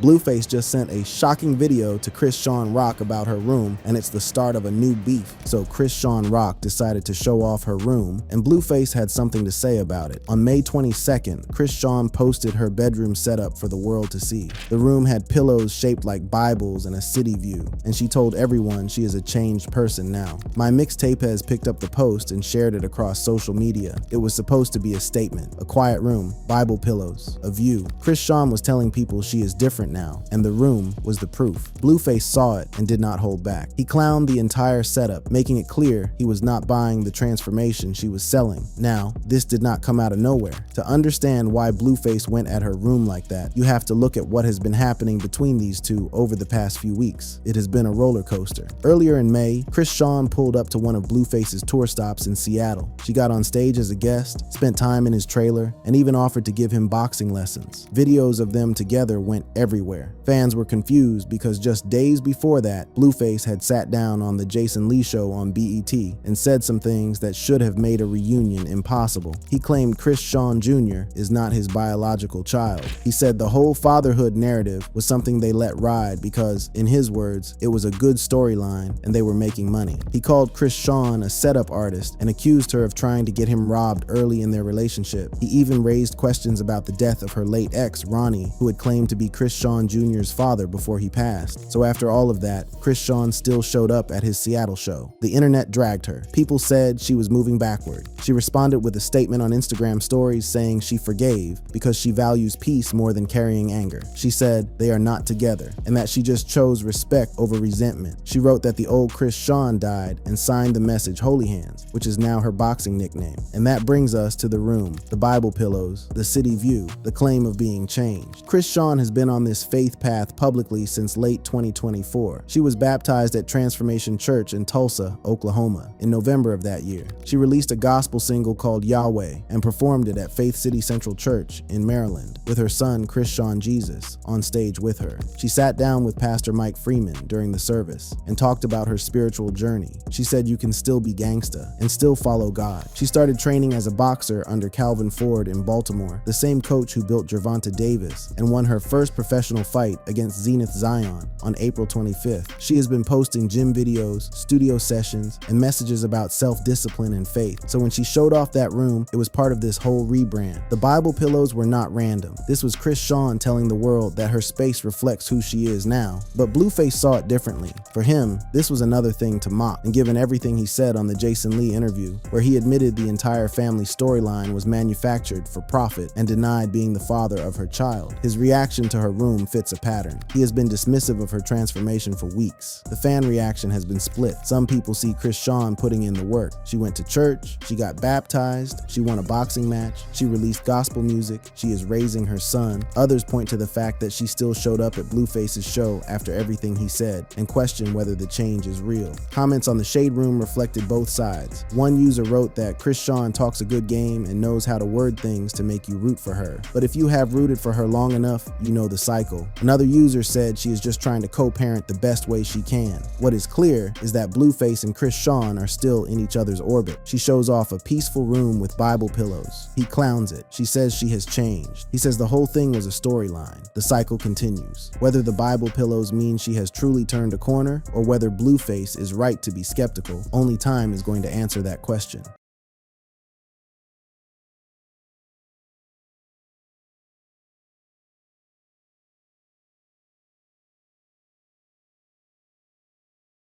Blueface just sent a shocking video to Chrisean Rock about her room, and it's the start of a new beef. So Chrisean Rock decided to show off her room, and Blueface had something to say about it. On May 22nd, Chrisean posted her bedroom setup for the world to see. The room had pillows shaped like Bibles and a city view, and she told everyone she is a changed person now. My mixtape has picked up the post and shared it across social media. It was supposed to be a statement: a quiet room, Bible pillows, a view. Chrisean was telling people she is different now, and the room was the proof. Blueface saw it and did not hold back. He clowned the entire setup, making it clear he was not buying the transformation she was selling. Now, this did not come out of nowhere. To understand why Blueface went at her room like that, you have to look at what has been happening between these two over the past few weeks. It has been a roller coaster. Earlier in May, Chrisean pulled up to one of Blueface's tour stops in Seattle. She got on stage as a guest, spent time in his trailer, and even offered to give him boxing lessons. Videos of them together went everywhere. Fans were confused because just days before that, Blueface had sat down on the Jason Lee show on BET and said some things that should have made a reunion impossible. He claimed Chrisean Jr. is not his biological child. He said the whole fatherhood narrative was something they let ride because, in his words, it was a good storyline and they were making money. He called Chrisean a setup artist and accused her of trying to get him robbed early in their relationship. He even raised questions about the death of her late ex, Ronnie, who had claimed to be Chrisean Jr.'s father before he passed. So after all of that, Chrisean still showed up at his Seattle show. The internet dragged her. People said she was moving backward. She responded with a statement on Instagram stories saying she forgave because she values peace more than carrying anger. She said they are not together and that she just chose respect over resentment. She wrote that the old Chrisean died and signed the message Holy Hands, which is now her boxing nickname. And that brings us to the room, the Bible pillows, the city view, the claim of being changed. Chrisean has been on this faith path publicly since late 2024. She was baptized at Transformation Church in Tulsa, Oklahoma, in November of that year. She released a gospel single called Yahweh and performed it at Faith City Central Church in Maryland with her son Chrisean Jesus on stage with her. She sat down with Pastor Mike Freeman during the service and talked about her spiritual journey. She said you can still be gangsta and still follow God. She started training as a boxer under Calvin Ford in Baltimore, the same coach who built Gervonta Davis, and won her first professional fight against Zenith Zion on April 25th. She has been posting gym videos, studio sessions, and messages about self-discipline and faith. So when she showed off that room, it was part of this whole rebrand. The Bible pillows were not random. This was Chrisean telling the world that her space reflects who she is now. But Blueface saw it differently. For him, this was another thing to mock, and given everything he said on the Jason Lee interview, where he admitted the entire family storyline was manufactured for profit and denied being the father of her child, his reaction to her room fits a pattern. He has been dismissive of her transformation for weeks. The fan reaction has been split. Some people see Chrisean putting in the work. She went to church, she got baptized, she won a boxing match, she released gospel music, she is raising her son. Others point to the fact that she still showed up at Blueface's show after everything he said and question whether the change is real. Comments on the Shade Room reflected both sides. One user wrote that Chrisean talks a good game and knows how to word things to make you root for her. But if you have rooted for her long enough, you know the cycle. Another user said she is just trying to co-parent the best way she can. What is clear is that Blueface and Chrisean are still in each other's orbit. She shows off a peaceful room with Bible pillows. He clowns it. She says she has changed. He says the whole thing was a storyline. The cycle continues. Whether the Bible pillows mean she has truly turned a corner or whether Blueface is right to be skeptical, only time is going to answer that question.